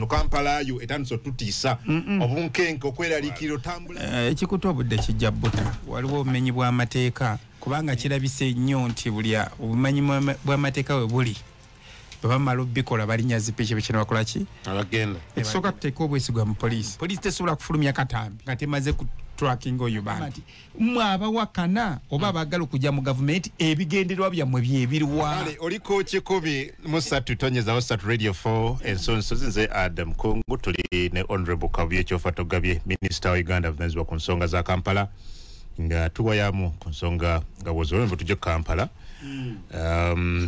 Kampala yo etanso tutisa obunkenke okweralikiro tambula ekikuto obudde kijja buta waliwo obumenyi bw'amateeka kubanga kirabise nnyo nti bulya obumanyi bw'amateeka we buli bamala obbikola balinnya zipikipiki ne bakola ki abagenda ekisooka tuteeka obwesigwa mu poliisi tesobola kufulumya katambi nga temaze ku tracking oyo bantu mwabawakana oba baagala okujja mu gavumenti ebigenderwa byammwe byebiriwa oliko kikumi musatu tonyezawo satu radio 4 ensonso zinze Adam Kungu tuli ne honorable Kabuye Kyofa Togabye minister wa Uganda avunaanyizibwa ku nsonga za Kampala nga tuwayamu ku nsonga nga bwozolombe tujje Kampala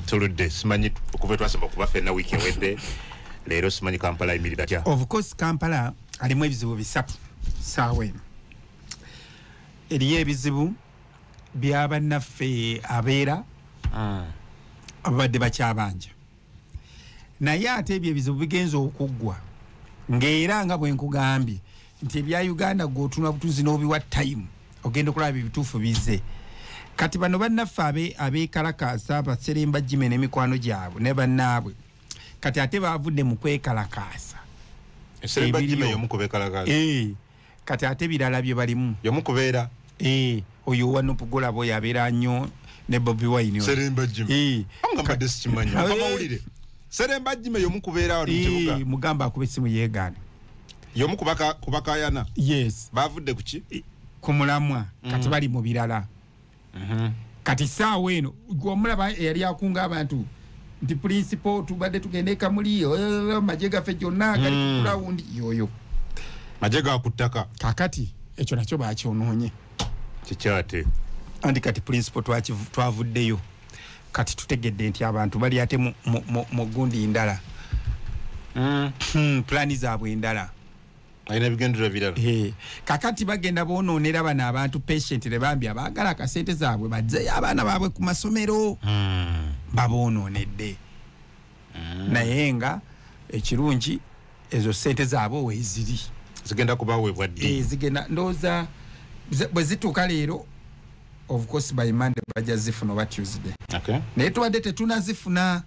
tuludde simanyi okuva twasaba kuba ffenna wiiki ewedde leero simanyi Kampala emirira tya of course Kampala alimu ebizibu bisatu saawa eno eriyo ebizibu by'abannaffe abeera ababadde bakyabanja naye ate ebyo ebizibu bigenza okuggwa ng'era nga bwe nkugambye nti ebya Uganda gw'otunula butuzi n'obiwa time ogenda okulaba ebituufu bizze kati bano bannaffe abeekalakaasa Baseremba Jimmy n'emikwano gyabwe ne bannaabwe kati ate baavudde mu kwekalakaasa Baseremba Jimmy y'omu ku beekalakaasa kati ate birala bye balimu y'omu kubeera oyo wa Nupugula boy abeera nnyo ne Bobi Wine Seremba Jimmy anga mbadde sikimanyi amawulire Seremba Jimmy y'omu kubeera wano mu kibuga mugamba akuba essimu yeegaana y'omu kubakayana yes baavudde ku ki ku mulamwa kati bali mu birala kati saawa eno gw'omulaba eyali akunga abantu nti principal tubadde tugende kamuli maje gaffe gyonna gali ku ground yoyo maje ga ku ttaka kakati ekyo nakyo bakyonoonye kikyate andi kati principal twavuddeyo kati tutegedde nti abantu bali ate mu gundi ndala plani zaabwe endala ayina ebigendera birala kakati bagenda bonoonera bano abantu patient ne bambi abaagala akasente zaabwe bazzeyo abaana baabwe ku masomero babonoonedde naye nga ekirungi ezo sente zaabwe weeziri zigenda kubaweebwa ddi zigenda ndowooza bwe zituuka leero of course by Monday bajja zifuna oba Tuesday naye tubadde tetunazifuna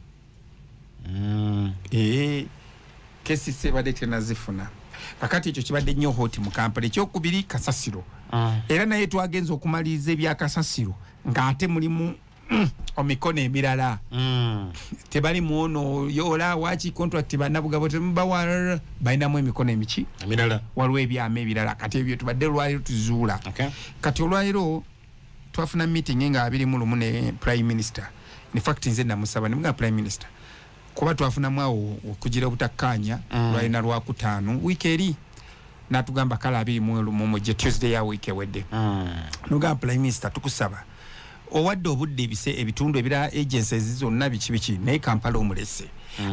kesi sebadde tenazifuna kakati ekyo kibadde nnyo hoti mu Kampala ekyokubiri kasasiro era naye twagenza okumaliriza ebya kasasiro ng'ate mulimu omikono emirala tebali muono yola waki contract bannabugabo temubawa balinamu emikono emiki emirala waliwo ebyama ebirala kati ebyo tubadde olwaliro tuzuula kati olwaliro twafuna meeting nga 21 ne prime minister in fact nze namusaba nimuga prime minister kuba twafunamu awo okugira obutakkaanya lwalina lwakutaano wiiki eri n'atugamba kala 21 gye Tuesday ya wiiki ewedde nuga prime minister tukusaba owadde obudde ebitundu ebira agencies zonna biki naye Kampala omulese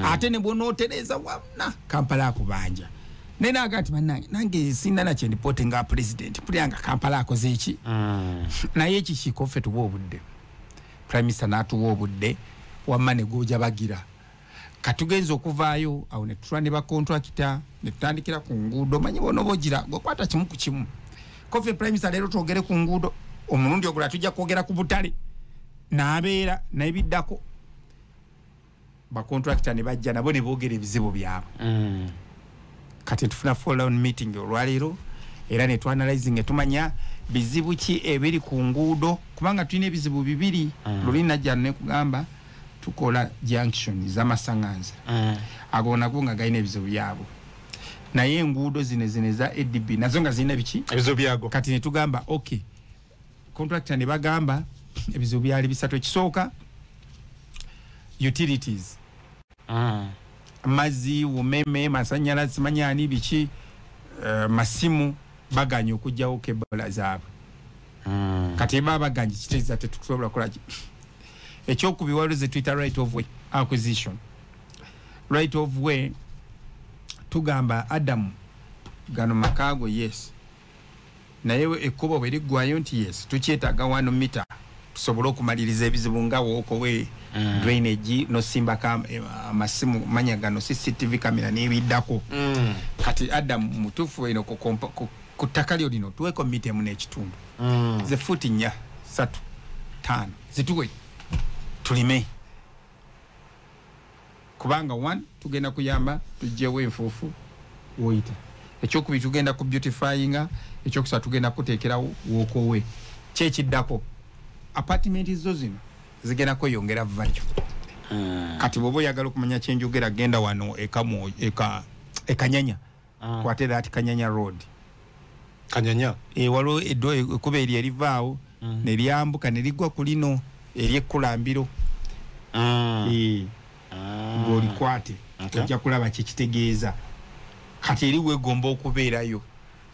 ate ne bwonootereza wonna Kampala akubanja naye nagati bannange nange sinana kye ndipoote nga president pulyanga Kampala akoze eki naye ekikiko ffe tuba obudde prime minister n'atuwa obudde wamma ne gwoja bagira katugenza okuvaayo awo ne tutula ne bakontrakita ne tutandikira ku nguudo manyi bono bogira gokwata kimu ku kimu kofe prime minister leero twogere ku nguudo omulundi ogula tujja kwogera ku butale n'abeera n'ebiddako bakontrakita ne bajja nabo ne boogera ebizibu byabwe kati tufuna follow-on meeting olwaleero era ne tuanalyze nga tumanya bizibu ki ebiri ku nguudo kubanga tulina ebizibu bibiri luli najja ne kugamba tukola junction z'amasanganza ago nago nga galina ebizibu byabo naye enguudo zine za ADB nazo nga zirina biki ebizibu byago kati ne tugamba okay contractor ne bagamba ebizibu byali bisatu ekisooka utilities amazzi umeme masanyalazi manyani biki masimu baganya okujjawo kebola zaabwe kati baganya kiteza tetukusobola kola ekyokubiwaluze Twitter right of way acquisition right of way tugamba Adam gano makago yes naye ekkubo bwe liggwayo nti yes tukyetaaga 1 mita tusobole okumaliriza ebizibu nga wookowe drainage no simba amasimu manya gano CCTV kamera n'ebiddako kati Adam mutuufu eno ku ttaka lyo lino tuweko mita emu n'ekitundu ze futi 4 3 5 zituwe tulime kubanga one tugenda kuyamba tujjewo enfuufu woyita ekyokubiri tugenda ku beautifyinga ekyokusatu tugenda kuteekerawo wookowe kyekiddako apartment zo zino zigenda kweyongera value kati bwoba oyagala okumanya kyenjogera genda wano ekanyanya kwate that Kanyanya road Kanyanya waliwo eddo ekuba eri erivaawo neryambuka nerigwa ku lino eryekkulambiro ng'olikwate ojja kulaba kyekitegeeza kati eri weegomba okubeerayo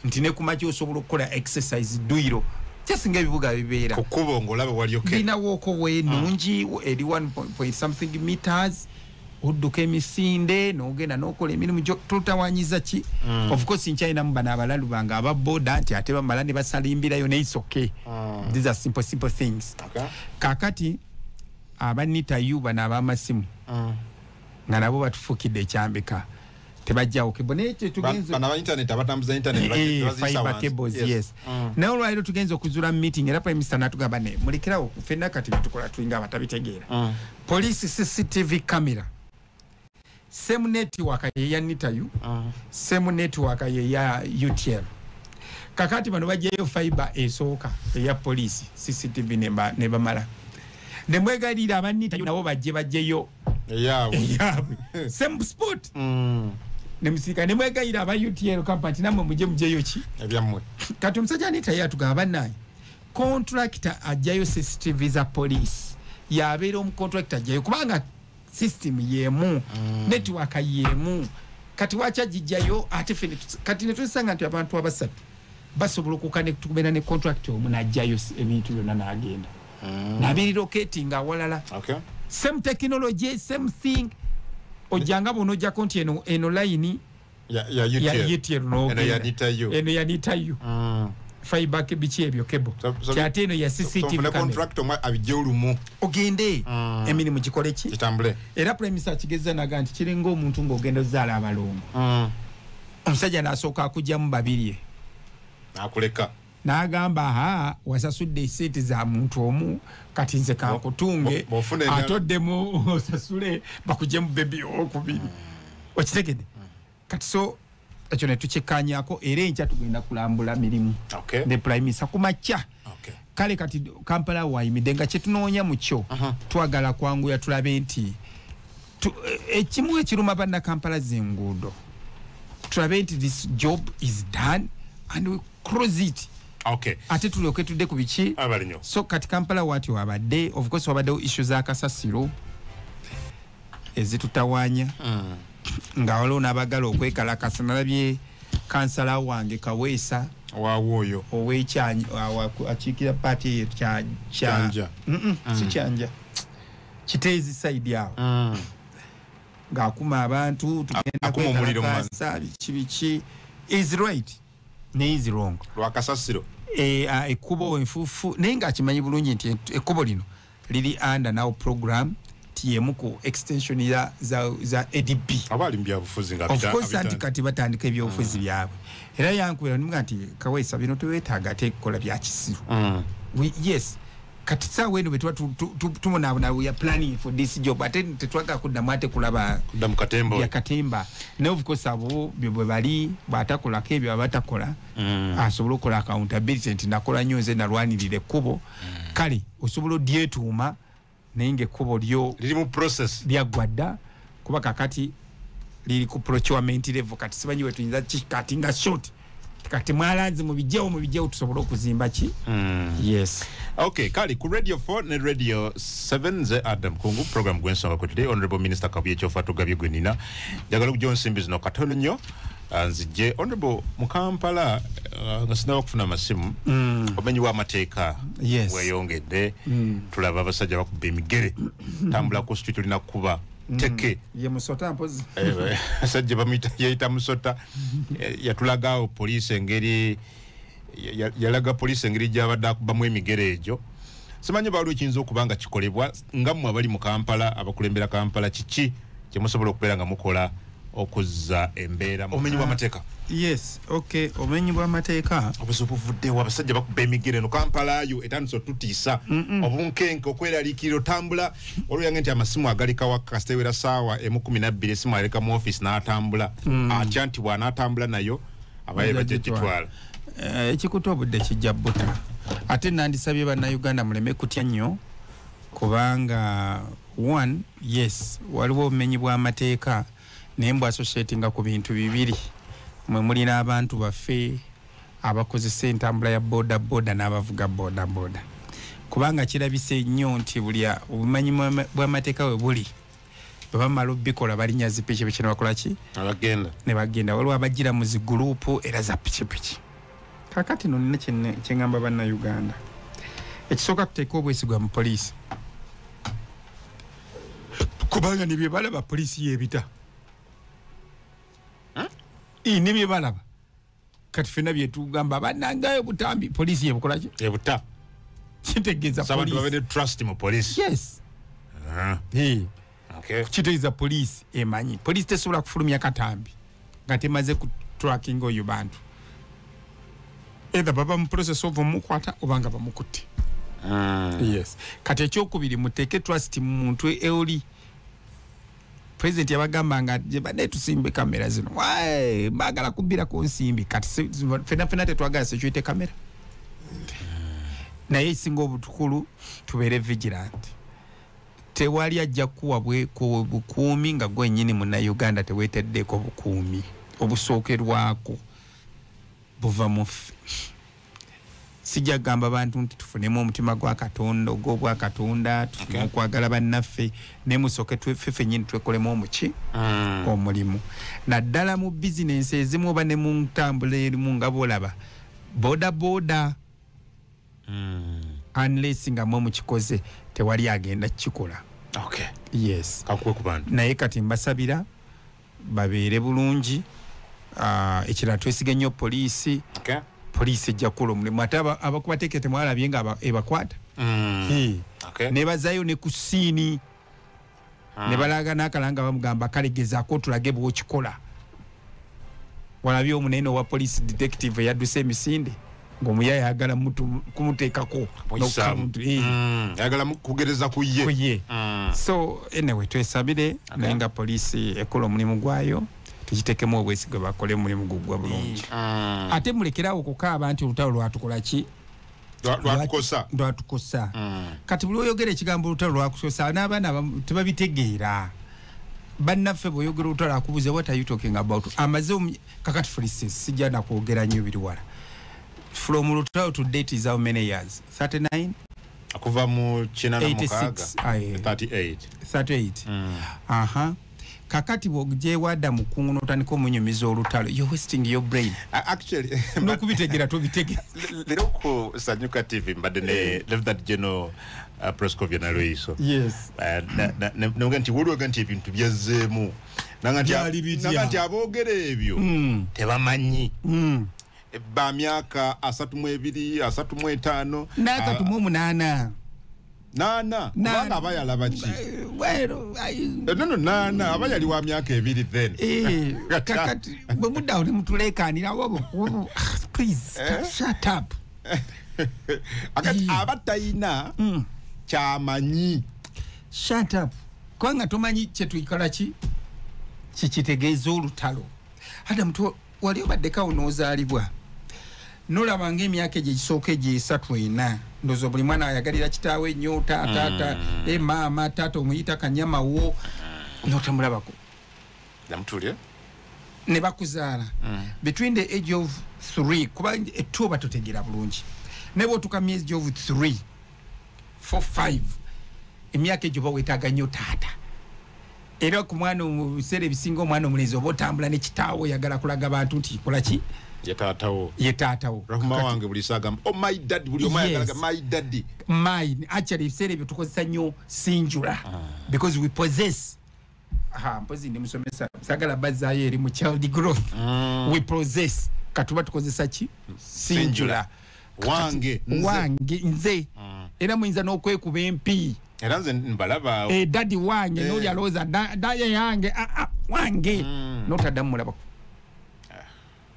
nti ne kumakya osobola okukola exercise duiro kyasinga ebibuga bibeera kukuba ng'olaba walyoke binawooko weenungi eri 1 something meters odduka emisinde n'ogenda n'okola emirimu tutawanyiza ki of course nkyalinamu bano abalalu bange ababoda nti ate bamala ne basalimbirayo ne it's okay these are simple things kakati abanitayu bano ab'amasimu nga nabo batufuukidde ekyambika tebajjawo kebo nekyo tugenze bana internet abatambuza internet fiber cables yes naye olwaliro tugenze okuzuula meeting era prime minister natugamba ne mulekerawo ffenna kati bitukola tulinga abatabitegeera police CCTV camera same network ya nitayu same network ya UTL kakati bano bajjayo fiber esooka eya police CCTV ne bamala ne mwegalira abanitayu nabo bajjeyo yaabwe same spot nemusika ne mwegayira aba UTL company namwe mujeyo ki ebyammwe kati omusajja anita yatugamba naye contractor ajayo CCTV za police yabeera omucontractor ajayo kubanga system yemu network yemu kati wacha jijayo ate fene kati netusanga nti abantu abasatu basobola okuconnect kubera ne contractor omunajayo ebintu byonna n'agenda nabiri locating awalala same technology same thing ojanga bono ja konti eno line ya UTL no eno ya nitayu fiber bichi ebyo kebo kyate eno ya CCTV contractor mwa abijolumu ogende emirimu gikole ki kitambule era prime minister kigeza naga nti kirenga omuntu ng'ogenda zala abalongo omusajja n'asooka akujjamu babiri akuleka n'agamba wasasudde seeti za muntu omu kati nze kankutunge atoddemu osasule bakujjemu bebi okubiri okitegedde kati so ekyo ne tukikkanyako era enkya tugenda kulambula mirimu ne prime minister kumakya kale kati Kampala wayimidde nga kyetunoonya mu kyo twagala kwanguya tulabe nti ekimu ekiruma banna Kampala zenguudo tulabe nti this job is done and we close it ate tulyoke tudde ku biki so kati Kampala wati wabadde of course wabaddewo issue za kasasiro ezitutawaanya nga waliwo n'abagala okwekalakasa nalabye kansala wange Kaweesa wawoyo ow'ekyanyi akiikira paati eyo kyanja si kyanja Kiteezi side awo ng'akuma abantu tugenda kwekalakasa biki is right ne is wrong lwakasasiro ekkubo enfuufu naye ng'akimanyi bulungi nti ekkubo lino liri under now program tiyemu ku extension za ADB abali mbyabufuzi nga of course anti kati batandika ebyobufuzi byabwe era yankubira nimuga nti Kaweesa bino tuweetaaga ate kukola bya kisiru yes kati saawa eno bwe tumunabona we are planning for this job ate tetwaga kuddamu ate kulaba kuddamu katembo ya katemba ne of course abo bwe bali batakolako ebyo abatakola asobola okukola accountability nti nakola nnyo nze nalwanirira ekkubo kale osobola odyetuuma naye ng'ekkubo lyo liri mu process lyaggwadda kuba kakati liri ku procurement level kati simanyi wetuyinza kikati nga short kati mwalanze mubijjewo tusobole okuzimba ki yes okay kali ku radio 4 ne radio 7 ze Adam Kungu program gwensonga ko today honorable minister Kabuye Kyofa tugabye gwenina njagala ku John Simbizi no katono nnyo nzije honorable mu Kampala nga sinawo kufuna masimu omenyi wa mateeka weyongedde tulaba abasajja bakubba emigere tambula ku street olina kuba teke ye musota mpozi asajja bamita yayita musota yatulagao police engeri yalaga police engeri gyabadde akubamu emigere egyo simanyi baaliwo ekiyinza okubanga kikolebwa nga mmwe abali mu Kampala abakulembera Kampala kiki kyemusobola okubeera nga mukola okuzza embeera omenyi bw'amateeka. Yes, okay, omenyi bw'amateeka obusubuvuddewo abasajja bakuba emigere no Kampalayo etandise otutiisa obunkenke okweraliikirira otambula olwoyange nti amasimu agalika wakasitewera saawa M12 esimu aleka mu office n'atambula atya nti bw'anaatambula nayo abaye bagigitwala. Ekikuta obudde kijja buta ate nandisabye bannayuganda muleme kutya nnyo kubanga one, yes, waliwo obumenyi bw'amateeka naye mbw associatinga ku bintu bibiri mwe mulina abantu baffe abakozesa entambula ya boda n'abavuga boda kubanga kirabise nnyo nti buli obumanyi bw'amateeka we buli bwe bamala obbikola balinnya zipikipiki ne bakola ki ne bagenda waliwo abagira mu ziguruupu era za pikipiki. Kakati no nina kyengamba bannayuganda ekisooka tuteeka obwesigwa mu poliisi kubanga ne bye balaba poliisi yeebita ne bye balaba kati ffenna bye tugamba bannangayo butambi poliisi yebukola ki ebuta kitegeeza poliisi abantu trust mu poliisi. Yes. Okay. Kitegeeza poliisi emanyi poliisi tesobola kufulumya katambi nga temaze ku tracking oyo bantu either baba mu process of mukwata obanga bamukutte. Yes. Kati ekyokubiri muteeke trust mu muntu eoli president yabagamba nga bade tusimbe kamera zino wae bagala kubira ku nsimbi kati fena tetwagala security kamera naye isinga obutukulu tubeere vigilant tewali ajja kuwa bukuumi nga gwennyini munnayuganda teweeteddeko bukuumi obusookerwako buva mu ffe. Sijja gamba bantu nti tufunemu omutima gwa Katonda ogw'obwa Katonda tufune okwagala bannaffe ne musooke tweffe nnyini twekolemu omuki omulimu naddala mu bizinensi ezimu oba ne mu ntambula erimu nga bolaba boda unless nga mwe mukikoze tewali agenda kukikola. Okay. Yes. Kakwe ku bantu naye kati mbasabira babeere bulungi ekirala twesiga nnyo poliisi. Okay. Poliisi ejja kukola omulimu ate abakubateeke temwalabye nga ebakwata. Okay. Ne bazaayo ne ku siini ne balaga n'akalanga bamugamba kalegezaako tulage bw'okikola. Walabye omunene owa poliisi detective yadduse emisinde ng'omuyaya ayagala kumuteekako ayagala kugereza ku ye. So anyway twesabire naye nga poliisi ekola omulimu gwayo tukitekemu obwesigwa bakole mulimu gugwa bulungi. Ate mulekerawo okukaaba nti olutalo lwatukola ki lwatukosa. Kati buli oyogera ekigambo olutalo lwakukosa n'abaana tebabitegeera. Bannaffe bw'oyogera olutalo akubuze what are you talking about? Amaze kakati for instance sijja nakwogera nnyo biri wala from lutalo to date is how many years? 39? Akuva mu 38. Kakati bw'ogyewadda mu kungu n'otandika omunyumiza olutalo you're wasting your brain. Actually n'okubitegera tobitegera. Leero ku Sanyuka TV mbadde ne Lieutenant General Proscovia Naloiso. Yes. Nanga nti wulwaga nti ebintu byazzeemu nanga nti aboogera ebyo tebamanyi. Ba myaka 32 35 n'atatumwe Nana kubanga abayalaba ki nana abayali wa myaka ebiri then kakati bwe muddawo ne mutuleekaanira please shut up. Akati abatayina kyamanyi shut up kubanga tomanyi kyetuyikola ki kikitegeeza olutalo. Hata mtu wali obaddekawo n'ozaalibwa nolaba ng'emyaka egyo egisooka egyo 3-4 ndowooza buli mwana ayagalira kitaawe ennyo taata maama taata omuyita kanyamawo n'otamulabako namutulye ne bakuzaala between the age of 3 kuba ettu oba totegera bulungi ne bw'otuuka mu age of 3 4 5 emyaka egyo bawetaaga nnyo taata era ku mwana mu biseera ebisinga omwana omulenzi oba otambula ne kitaawe oyagala kulaga bantu nti kola ki ye taatawo rahuma wange buli saga oh my dad buli omayagalaga my daddy mine actually ebiseera ebyo tukozesa nnyo singular because we possess mpozi ndi musomesa sagala bazaayo eri mu child growth we possess katuba tukozesa ki singular wange nze era muyinza n'okwekuba empi era nze mbalaba daddy wange n'oli alowooza daya yange wange notaddamu mulabako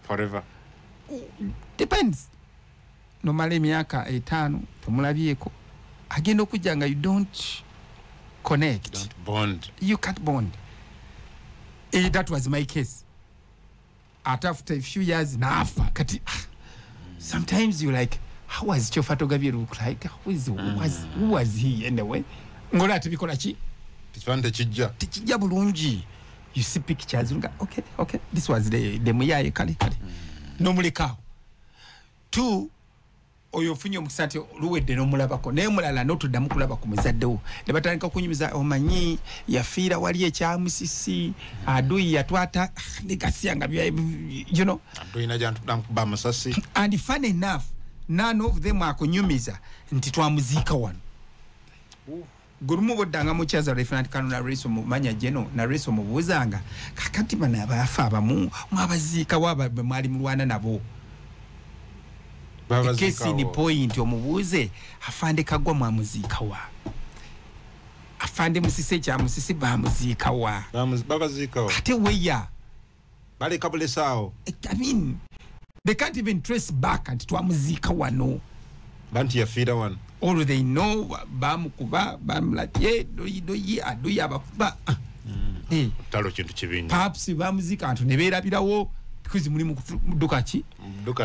forever depends nomala emyaka 5 tomulabyeko agenda okujja nga you don't connect, don't bond, you can't bond. That was my case. After a few years nafa kati sometimes you like, how was Choffa Togabye look like? Who was he anyway? Ngola atibikola ki tikipande kijja bulungi. You see pictures nga okay this was the muyaye kale no mulekao. 2 oyo funyo mukisati luwedde no mulabako naye mulala notuddamu kulaba ku muzaddewo ne batandika kunyumiza omanyi yafiira wali ekyamusisi adui yatwata negasianga you know adui najantuddamu kuba masasi and fun enough none of them akunyumiza nti twamuziika wano gurumu boddanga mukyaza Lieutenant Colonel Reso mumanya jeno na Reso mubuuzanga kakati bana abafa abamu mwabaziika waba mwali mulwana nabo kesi ni point omubuuze afande kagwa mwamuziika wa afande musise kya musisi bamuziika wa babaziika wa ate weya bale kabule sao. I mean they can't even trace back and twamuziika wano banti yafiira wano all they know bamukuba bamulabye doyi aduyi abakuba talo kintu kibingi perhaps bamuziika antu ne beerabirawo because muli muduka ki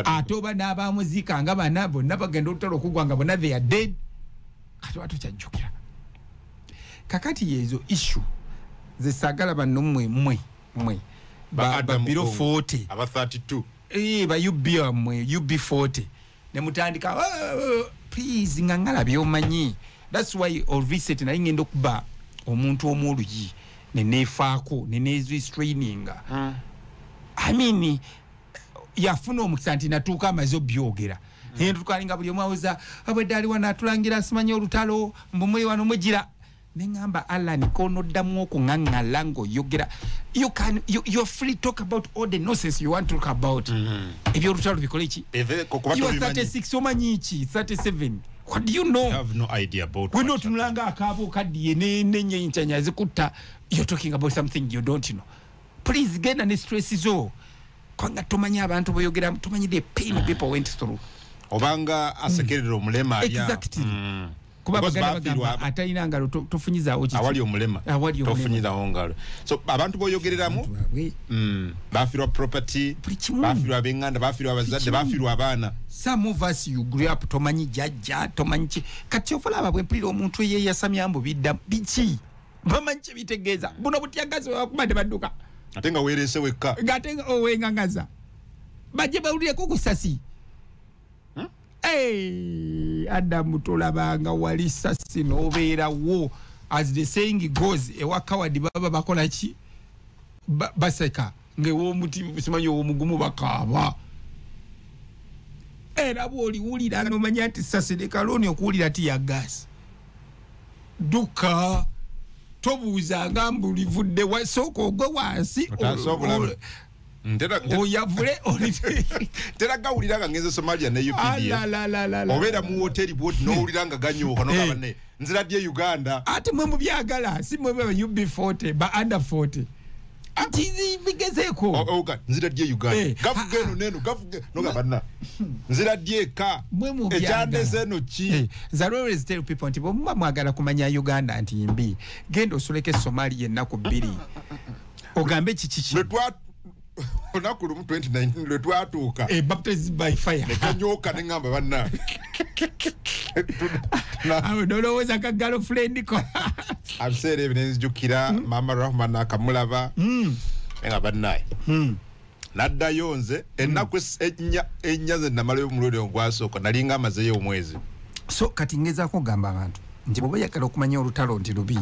atoba n'abamuzika nga bana bonna bagenda olutalo okugwanga bonna they are dead kati watu kyajjukira kakati yezo issue zisagala banno mwe ba biro 40 aba 32 ba UB 40 ne mutandika please ngangala byomanyi. That's why all visit na ngendo kuba omuntu omuluyi ne nefaako ne nezistraining I mean yafuna omukisanti natuuka amaze obyogera tukalinga buli omwawoza abweddali wana atulangira simanyi olutalo mbumuli wano mwegira nengamba Alan kono ddamu okungangala ng'oyogera you're free talk about all the nonsense you want to talk about ebyolutalo bikole ki you are 36 omanyi ki 37 what do you know? I have no idea about we not tunulanga akaabo kadiye nenyenyincanya zikutta you're talking about something you don't know. Please get an stress zo kwanga tomanya abantu boyogera tomanyi the pain people went through obanga asekerero mulema ya exactly kuba bagamba atalina ngalo tofunyiza ochi awali omulema tofunyiza ngalo so abantu boyogereramu bafirwa property bafirwa benganda bafirwa abazadde bafirwa abana. Some of us you grew up tomanyi jajja tomanyi kati ofala abwe mpulira omuntu ye yasamyambo bidda bichi bamanyi bitegeeza buno butyagazi wakubade badduka atenga werese wekka ngatenga owengangaza baje bawulire ko kusasi Adamu tolabanga wali sasi nobeera wo as the saying goes ewakawadi baba bakola ki baseka ngewo muti simanyi omugumu bakaba era boli wulira no manya ati sasi de kaloni okuwulira ti ya gas duka tobuuza ngambuli livudde wasoko gwe wansi oyavule tera gawuliranga ngenze Somalia ne UPDF obeera mu hoteli bwoti nowuliranga ganyooka nokabane nzira dye Uganda ate mwe mubyagala si mwe UB 40 ba under 40 atizi bigezeeko nzira dye Uganda gavugeno neno gavuge nokabana nzira dye ka ekyande zeno ki always tell people nti bomba mwagala kumanya Uganda anti imbi gendo osoleke Somalia ennaku 2 ogambe kiki onakulu mu 2019 le twatuuka baptized by fire nekanyoka nengamba banna nolowooza ka girlfriend ko abiseera ebyo nenzijukira Mama Rahman akamulaba nga bannaye naddayo nze ennaku ennya ze namalayo omulundi ogwasooka nalinga amazeyo omwezi so kati ngezaako ogamba abantu nti bw'oba oyagala okumanya olutalo nti lubi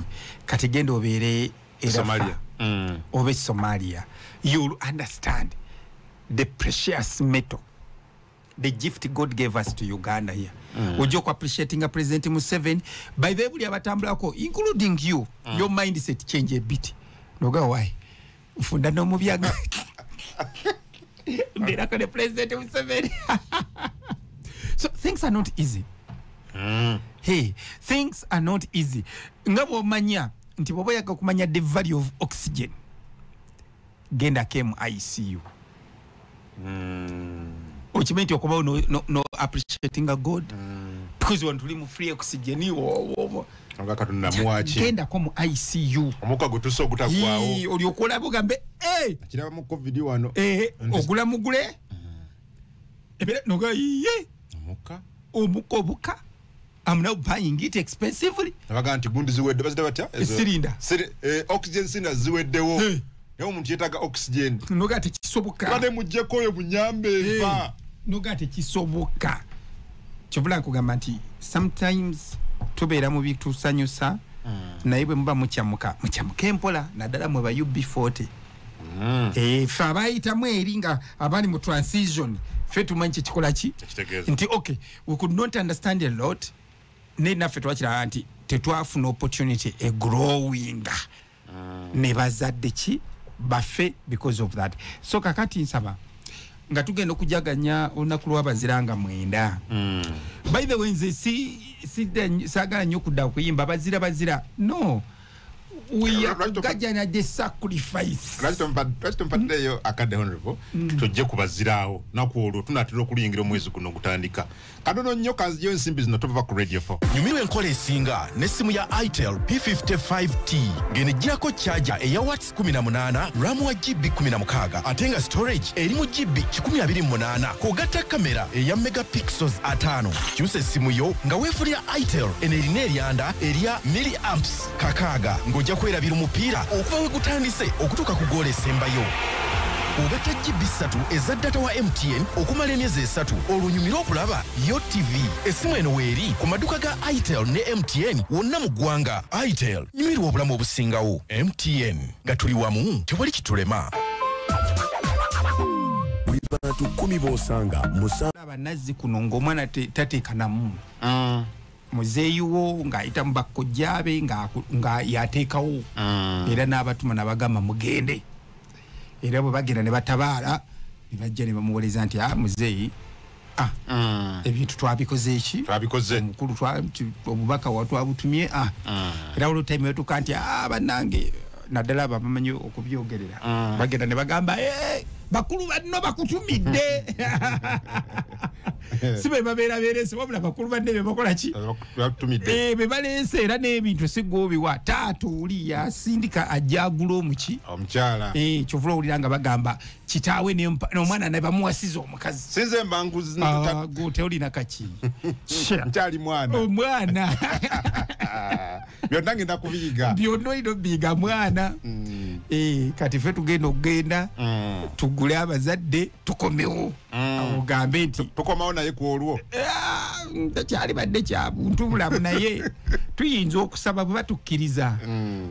kati genda obeere Somalia over Somalia, you'll understand the precious metal, the gift God gave us to Uganda here. Ojoko appreciating a President Museveni by the way abatambulako, including you, your mindset change a bit. No go why? Ufunda no mubyaga. Ndera ko the President Museveni. So things are not easy. Hey, things are not easy. Ngabo manya nti bobo yaka kumanya the value of oxygen genda kemu ICU. Okimanyi nti okubawo no appreciating a God because wantu limu free oxygen wo genda ko mu ICU omuka gutuso gutagwawo oli okola bugambe kiraba mu covid wano ogula mugule ebere noga ye omuka I'm now buying it expensively abaga nti gundi ziwedde bazida batya cylinder oxygen cylinder ziweddewo Ewo muntu yetaga oxygen. Noga tekisoboka. Bade mujjeko yo bunyambe va. Noga tekisoboka. Kyobula kugamba nti sometimes tubeera mu bitu sanyusa naye bwe muba mucyamuka empola naddala mwe ba UB40. Fe abayitamu eri nga abali mu transition fe tumanyi kikola ki nti okay we could not understand a lot ne naffe twakira nti tetwafuna opportunity a growing ne bazadde ki bafe because of that. So kakati nsaba nga tugenda okujaganya olunaku lw'abaziranga mwenda. By the way nze sagala nnyo okudda okuyimba bazira no we are gajana the sacrifice. President Mpaddeyo akadde honorable tujje kubaziraawo naku olwo tunatera okuliyingira omwezi guno gutandika. Kadono nnyo kanziyo ensimbi zino tova ku Radio 4. Nyumirwa enkola esinga n'essimu ya Itel P55T ng'enejjirako charger eya watts 18 RAM wa GB 16 ate nga storage eri mu GB 128 k'ogatta kamera eya megapixels 5. Kyusa essimu yo nga weefulira Itel enerina eryanda erya milliamps 6 ng'ojja kwerabira omupiira okuva we gutandise okutuuka ku goal esembayo. Ogatta GB 3 eza data wa MTN okumala emyezi 3 olunyumira okulaba Yo TV. Essimu eno weeri ku maduka ga Itel ne MTN wonna mu ggwanga. Itel nyumirwa obulamu obusingawo. MTN nga tuli wamu tewali kitulema. Buli bantu 10 bosanga musaba nazzi kuno ng'omwana tateekanamu. Muzeeyiwo ng'ayita mu bakkojjaabe nga yateekawo era n'abatuma n'abagamba mugende. Era bwe bagenda ne batabaala ne bajja ne bamuwoleza nti muzeeyi ebintu twabikoze eki omukulu obubaka watwabutumye era olutime wetuka nti bannange naddala bamanyi okubyogerera bagenda ne bagamba bakulu banno bakutumidde sibe babeera beerese wabula bakulu banne be bakola ki be baleese era n'ebintu sigoobiwa taata oli yasindika ajjagula omuki omukyala kyovula owulira nga bagamba kitaawe n'omwana ne bamuwasiza omukazi sinze mbanguzi teolina kaki nkyali omwana byonna ngenda kubiyiga byonna olina obiyiga mwana kati fe tugenda okugenda tugule abazadde tukomewo ogambe nti tukomawo naye ku olwo takyali badde kya buntu bulamu naye tuyinza okusaba bwe batukkiriza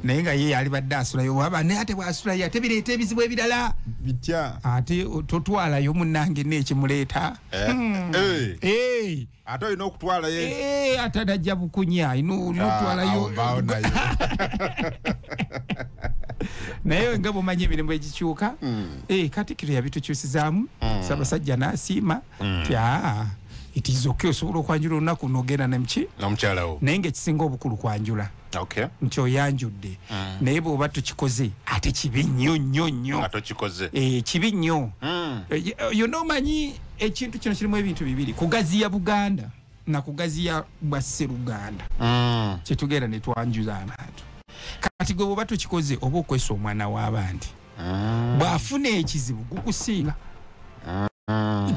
naye nga ye yali badde asulayo waba naye ate bw'asulayo ate bireeta ebizibu ebirala bitya ate totwalayo munnange neekimuleeta ate olina okutwalayo ate najja bukunya olina okutwalayo naye nga bw'omanyi emirimu egikyuka Katikkiro yabitukyusizaamu Ssaabasajja n'asiima ti itizoke osobola okwanjula olunaku n'ogenda namuki n'omukyalawo naye ng'ekisinga obukulu kwanjula nti oyanjudde naye bw'oba tukikoze ate kibi nnyo kibi nnyo yonna omanyi ekintu kino kirimu ebintu bibiri kugaziya Buganda na kugaziya bwa Sseruganda kyetugenda ne twanjula abantu kati gwe bw'oba tukikoze oba okwesa omwana w'abandi bw'afuna ekizibu gukusinga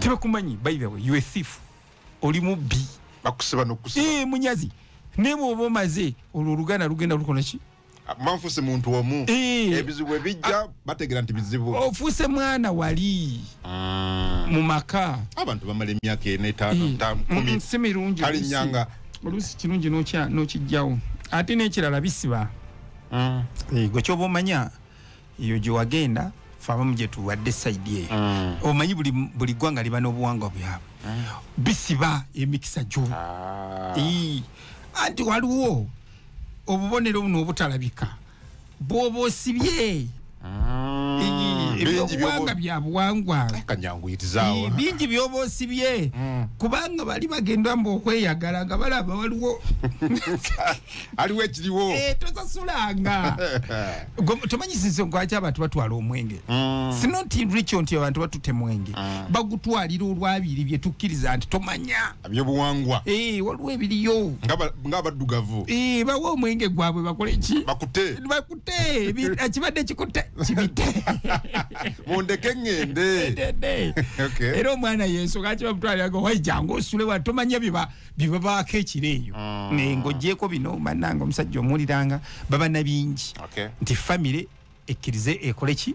tebekumanyi by the way you a thief oli mubbi bakusiba n'okusiba munyazi ne bw'oba omaze olwo oluganda lugenda lukola ki manfuuse muntu omu ebizibu ebijja bategera nti bizibu ofuuse mwana wali mu maka abantu bamala emyaka 4 si mirungi alinyanga oluusi kirungi n'okijjawo ate n'ekirala bisiba gwe kyoba omanya eyo gye wagenda fe abamu gye tuwadde sayidi eyo omanyi buli ggwanga liba n'obuwangwa bwabwe bisiba emikisa gyo anti waliwo obubonero buno obutalabika bw'oba osibye ebyobuwangwa bya buwangwa kanyanguyitizaawo bingi byoba osibye kubanga bali bagenda mbu okweyagala nga balaba waliwo aliwo ekiriwo tosasulanga tomanyi sinso nkwaki abantu batwala omwenge sinoti richo nti abantu batute mwenge bagutwalira olwabiri bye tukkiriza nti tomanya ebyobuwangwa waliwo ebiriyo ng'abaddugavu bawe omwenge gwabwe bakole ki bakute ekibadde kikutte kibite mundeke ngende era omwana yensoga kibamutwaliraga waijangu osule wa tomanya bibabaako ekireeyo ng'ogyeko bino bannanga omusajja omuwuliranga baba na bingi nti famire ekkirize ekole ki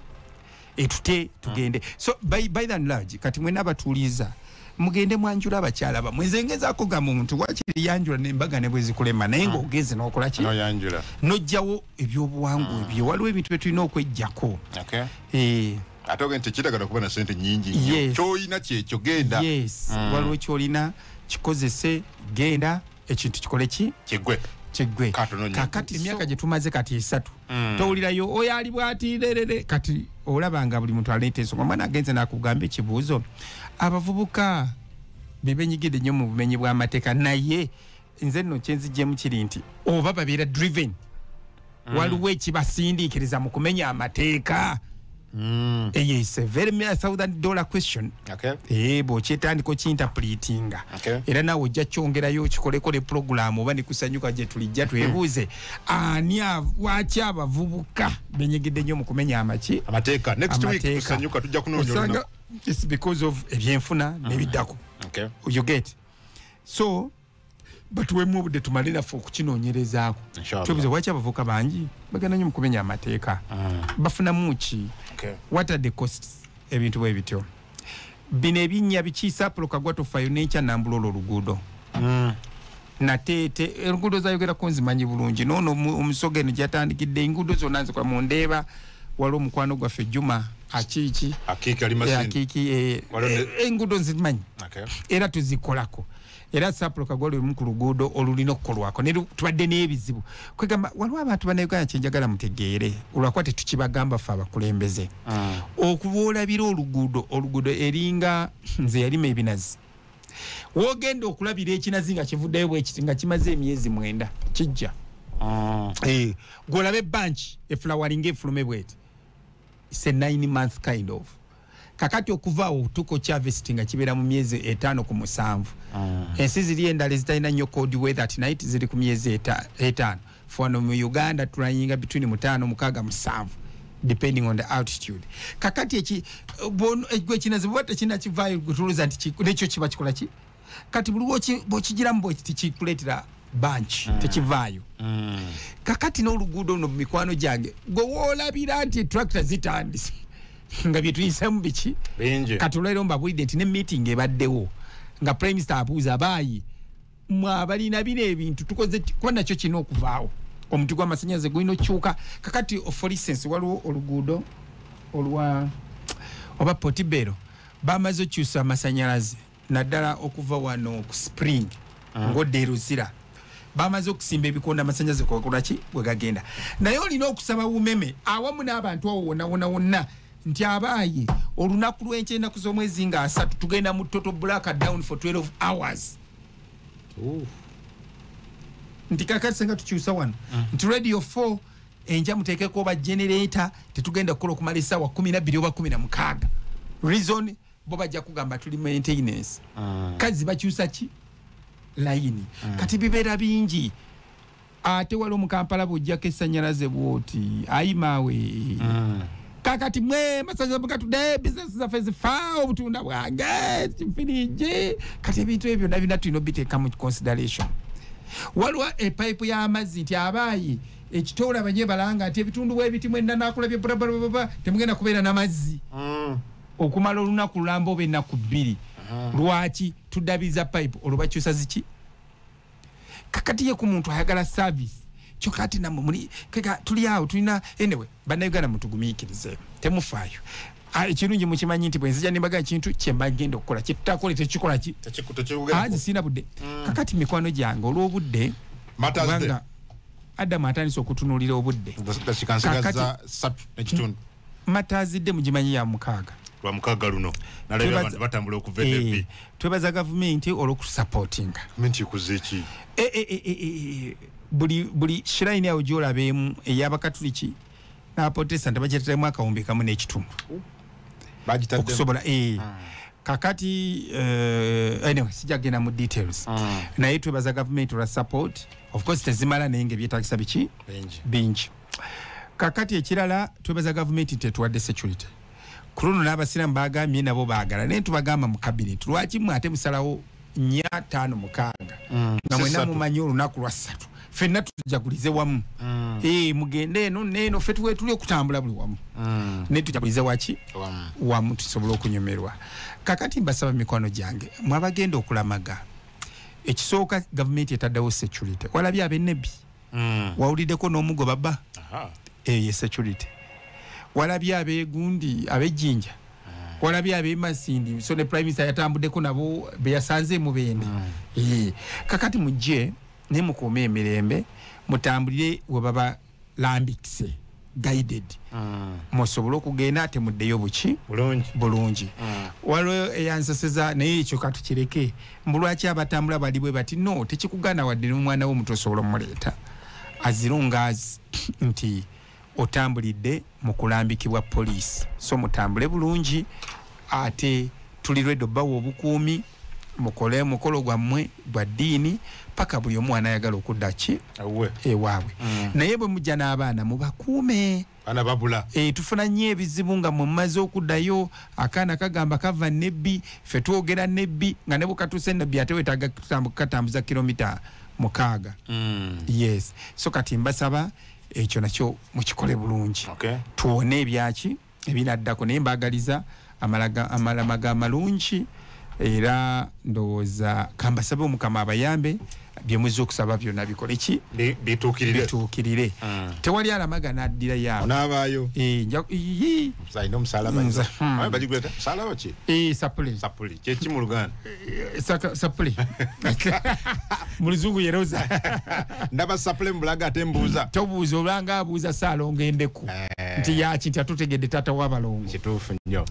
etute tugende so by and large kati mwena abatuuliza mugende mwanjula abakyala bamwe nze ngezaako ga muntu wakiri yanjula n'embaga ne bwe zikulema naye ng'ogeze n'okola ki n'ojjawo ebyobuwangwa ebyo waliwo ebintu bye tulina okweggyako ate oge nti kiragala kuba na sente nyingi kyolina kyekyo genda waliwo kyolina kikozese genda ekintu kikole ki kiggwe kakati emyaka gye tumaze kati 3 towulirayo oyo ali bwatirerere kati olabanga buli muntu aleeta ensonga omwana agenze n'akugamba ekibuuzo abavubuka bebenyigidde nnyo mu bumenyi bw'amateeka naye nze nno kyenzijjemu kiri nti oba babeera driven waliwo ekibasindiikiriza mu kumenya amateeka it's a very $1,000 question bw'okyetandika okinterpretinga era naawe ojja kyongerayo kikoleko ne programu oba nekusanyuka gye tulijja twebuuze ani waki abavubuka benyigidde nnyo mu kumenya amateeka next week kusanyuka tujja kunoonya it's because of ebyenfuna nebiddako you get so batuwemu obudde tumale naffe okukinoonyerezaako twebuuze waki abavubuka bangi bagenda nnyo mu kumenya amateeka bafunamu ki what are the costs ebintu bwe bityo bino ebinnya bikiisa pulokagwa tofayo n'ekya nambula oluguudo nateete enguudo zayogerako nzimanyi bulungi noono omusoga eno gyatandikidde enguudo zonna nzikola mu Ndeeba waliwo omukwano gwaffe Juma akiiki enguudo nzimanyi era tuzikolako era sapulokagwa lulimu ku luguudo olulina okukolwako ne tubadde n'ebizibu kwegamba waliwo abantu bannayuganda kyenjagala mutegeere olwakuba tetukibagamba ffe abakulembeze okuba olabira oluguudo eringa nze yalima ebinazi wogenda okulabira ekinazi nga kivuddeyo bwekiti nga kimaze emyezi 9 kijja gwolabe banki efulawaringa efulume bweti it's a 9-month kind of kakati okuvaawo tuko kyavesiti nga kibeera mu myezi 5 ku 7 ensi ziri endala ezitalina nnyo code weather at night ziri ku myezi 5 fano mu Uganda tulayinga between 5 6 7 depending on the altitude kakati gwe kinazi bwate kina kivaayo gutuluza nti nekyo kiba kikola ki kati buliwo bw'okigiramu bwekiti kikuleetera banki tekivaayo kakati n'oluguudo no mu mikwano gyange gwe woolabira nti tractor zitandise nga byetuyisemu biki kati olwairo mbabulidde nti ne meeting ebaddewo nga prime minister abuuza abaayi mwabalina bino ebintu tukoze kuba nakyo kirina okuvaawo omuti gw'amasannyalaze gulina okukyuka kakati for instance waliwo oluguudo oba Potibero bamaze okyusa amasannyalaze naddala okuva wano ku spring ngodde eruzira bamaze okusimba ebikonda amasannyalaze kwakolaki bwe gagenda naye olina okusaba bumeme awamu n'abantu awo wonna nti abaayi olunaku lw'enkyenda z'omwezi nga 3 tugenda mu total blackout for 12 hours nti kakati senga tukyusa wano nti radio 4 enja muteekeko oba generator tetugenda kukola okumala essaawa 12 oba 16 reason bo bajja kugamba tuli maintenance kazi bakyusa ki layini kati bibeera bingi ate wali omukampala bw'ojjako essannyalaze bwoti ayimaawe kakati mwe masannyalaze bukatudde bizinesi zaffe zifa obutunda bwange kifiringi kati ebintu ebyo nabina tulina obiteeka mu consideration waliwo epipe y'amazzi nti abaayi ekitoola banye balanga nti ebitundu bw'ebiti mwenna nakulabye bulabalababa temugenda kubeera n'amazzi okumala olunaku lulamba oba ennaku 2 lwaki tuddabiza pipe olubakyusa ziki kakati ye ku muntu ayagala service kyokati namwe muli keka tuli awo tulina anyway bannayuganda mutugumiikirize temufaayo ekirungi mukimanyi nti bwenzija nembaga ekintu kyembagenda okukola kyetutakole tekikola ki azi sina budde kakati mikwano gyange olw'obudde kubanga Adamu atandise okutunuulira obudde matazidde mugimanyi ya mukaaga lwa mukaaga luno nalaba abantu batambula okuva edebbi twebaza gavumenti olw'okusupportinga gavumenti ekuzeeki buli shrine awo gy'olabeemu ey'abakatuliki n'abaprotestant bagiteeremu akawumbi kamu n'ekitundu okusobola kakati anyway sijagenda mu details naye twebaza gavumenti olwa support of course tezimala naye ng'ebyetaagisa biki bingi kakati ekirala twebaza gavumenti tetuwadde security kuruno n'abasiramu bagambye nabo baagala naye tubagamba mu cabinet lwaki ate musalawo 4-5-6 nga mwena mumanyi olunaku lwa 3 fenna tujagulize wamu mugende eno neeno ffe tuli okutambula buli wamu naye tujagulize waki wamu tusobola okunyumirwa kakati mbasaba mikwano gyange mwabagenda okulamaga ekisooka gavumenti etaddewo security walabye ab'enebbi wawuliddeko n'omugoba bba ye security walabye abegundi abejjinja walabye abemasindi so ne prime minister yatambuddeko nabo beyasanze mu bende kakati mujje ne mukuume emirembe mutambulire we baba lambikise guided musobole okugenda ate muddeyo buki bulungi waliwo eyansaseza naye ekyo katukireke mbulwaki abatambula bali bwe bati no tekikugana wadde n'omwana wo muto osobola omuleeta azirunga nti otambulidde mu kulambikibwa poliisi so mutambule bulungi ate tuli lwedde obbawa obukuumi mukole mukolo gwammwe gwa ddiini paka buli omwana ayagala okudda ki ewaabwe naye bwe mujja n'abaana mubakuume ana babula tufuna nnyo ebizibu nga mumaze okuddayo akaana kagamba kava nebbi ffe twogera nebbi nga ne bukatuuse nebbi ate wetaaga katambuza kilomita 6 yes so kati mbasaba ekyo nakyo mukikole bulungi tuwone ebyaki ebinaddako naye mbagaliza amalamaga amalungi era ndowooza kambasabe omukama abayambe byemuze okusaba byonna bikole ki bituukirire tewali alamaga n'addira yaabo n'abaayo zalina omusalaba bagiguleta musalaba ki sapuli kyeki mu Luganda sapuli mu Luzungu yeroza ndaba sapuli mu Bulaga ate mbuuza tobuuza olwanga abuuza Saalongo endeku nti yaki nti atutegedde taata w'abalongo kituufu nnyo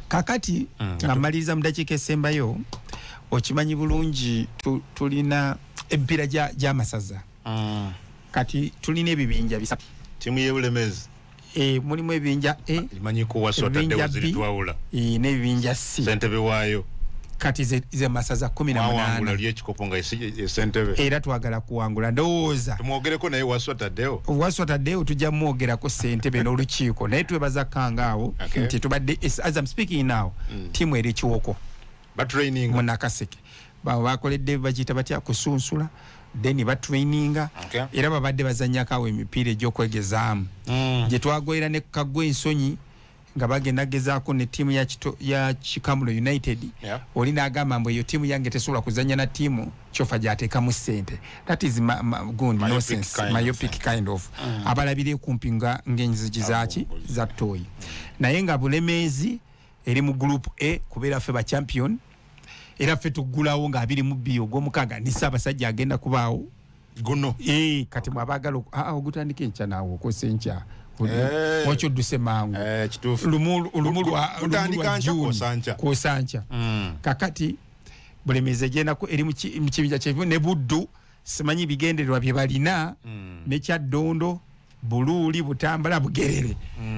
kakati nga mmaliriza mu dakiika esembayo okimanyi bulungi tulina ebbira gy'amasaza kati tulina ebibinja bisatu timu y'ebulemezi mulimu ebibinja imanyiko wasotaddewo ziritwawula n'ebibinja C ssentebe waayo kati ze masaza 18 lyekikopo nga ssentebe era twagala kuwangula ndowooza tumwogereko naye wasotaddewo tujja mwogerako ssentebe n'olukiiko naye twebaza kangaawo nti tubadde as I'm speaking now timu eri kiwoko batraining munakaseke bakoledde bagiyita batya kusunsula then batraininga era babadde bazanyako emipiira egy'okwegezaamu gye twagoyera ne kagwe ensonyi nga bagendagezaako ne tiimu ya Chikamulo United oli n'agamba mbu eyo tiimu yange tesobola kuzanya na tiimu kyofa gy'ateekamu ssente that is myopic kind of abalabire kumpi ng'enzigi zaki za toyi naye nga bulemeezi eri mu group A kubeera ffe ba champion era ffe tuggulawo nga 22 ogw'omukaaga ni Ssaabasajja agenda kubaawo guno kati mwabaagala ogutandika enkya naawe okosa enkya wakyudduse mangu lumu lwa kwosanca kakati bulemeezi egendako eri mu kibinja kyevu ne Buddu simanyi bigendererwa bye balina ne Kyaddondo Buluuli Butambala Bugerere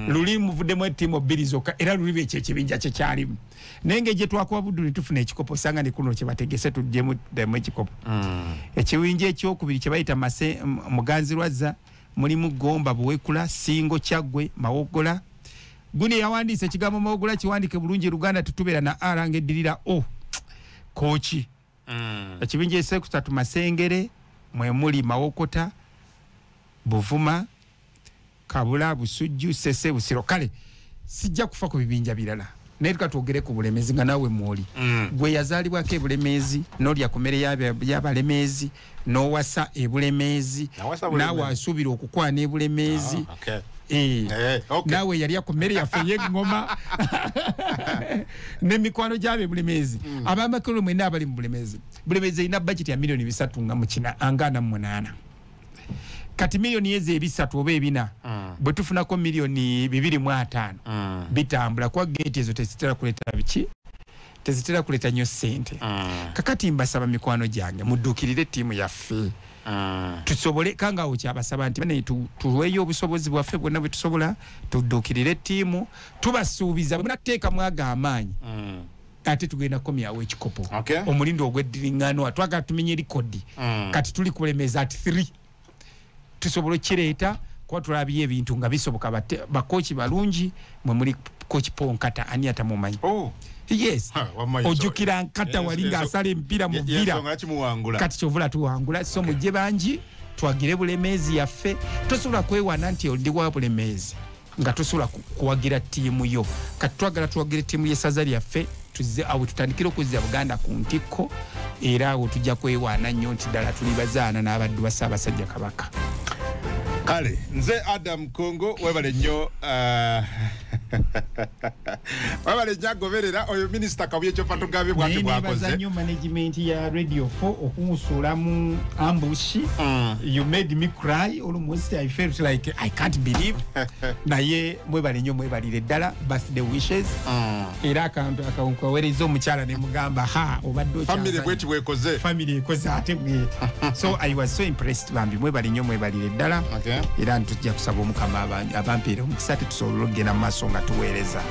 luli muvuddemu ttiimu 2 zokka era luli ekyo ekibinja kye kyalimu naye ng'egye twakuba Buddu ne tufuna ekikopo sanga ne kuno kye bategese tuggyemu ddemu ekikopo ekiwinja ekyokubiri kye bayita Muganzirwazza mulimu Gomba Buwekula Singo Kyaggwe Mawogola guni yawandiise ekigambo Mawogola kiwandike bulungi Luganda tutubeera na arange eddirira Kooki ekibinja eky'okusatu Masengere mwe muli Mawokota Buvuma Kabula Busujju Sese Busiro kale sijja kufa ku bibinja birala naye tukatwogere ku bulemeezi nga naawe mwoli gwe yazaalibwako ebulemeezi n'olya ku mmere y'abalemeezi n'owasa ebulemeezi naawe asuubira okukwana ebulemeezi naawe yalya ku mmere yaffe y'eŋŋoma n'emikwano gy'abo ebulemeezi ab'amakulu mwena abali mu bulemeezi erina budget ya $348 kati milioni eze ebisatu oba ebina bwe tufunako milioni 2.5 bitambula kwa gate ezo tezitera kuleta biki tezitera kuleta nnyo ssente kakati mbasaba mikwano gyange muddukirire ttiimu yaffe tusobole kangawo kyabasaba nti bane tuweeyo obusobozi bwaffe bwonna bwe tusobola tuddukirire ttiimu tubasuubiza munateeka mwaga amaanyi ate tugenda komyawo ekikopo omulindo ogw'eddiriŋŋanwa twagala tumenye likodi kati tuli kulemeza at 3 tusobole kireeta kuba tulabye ebintu nga bisoboka bakochi balungi mwe muli kochi Ponkata ani atamumanyi yes ojukira nkata walinga asale mpira mu vira kati chovula tuwangula so mujje banji twagire bulemezi yaffe tosobola kwewana nti ndi wa bulemezi nga tosobola kuwagira tiimu yo kati twagala tuwagire tiimu y'essaza lyaffe tuzze awo tutandikira okuzza Buganda ku ntikko era awo tujja kwewana nnyo nti ddala tuli bazaana n'abaddu ba Ssaabasajja Kabaka. Kale nze Adam Kongo webale nnyo webale nyagoberera oyo minister Kabuye Kyoffa Gabye bwati bwakoze nnyo management ya Radio 4 okumusula mu ambush you made me cry almost I felt like I can't believe naye mwebale nnyo mwebalire ddala birthday wishes era akantu akawukawereza omukyala ne mugamba ha obadde family bweti bwekoze family ekoze ate bweti so I was so impressed bambi mwebale nnyo mwebalire ddala era ntujja kusaba omukama abampeera omukisa tusobola okugenda mu maaso nga tuweereza.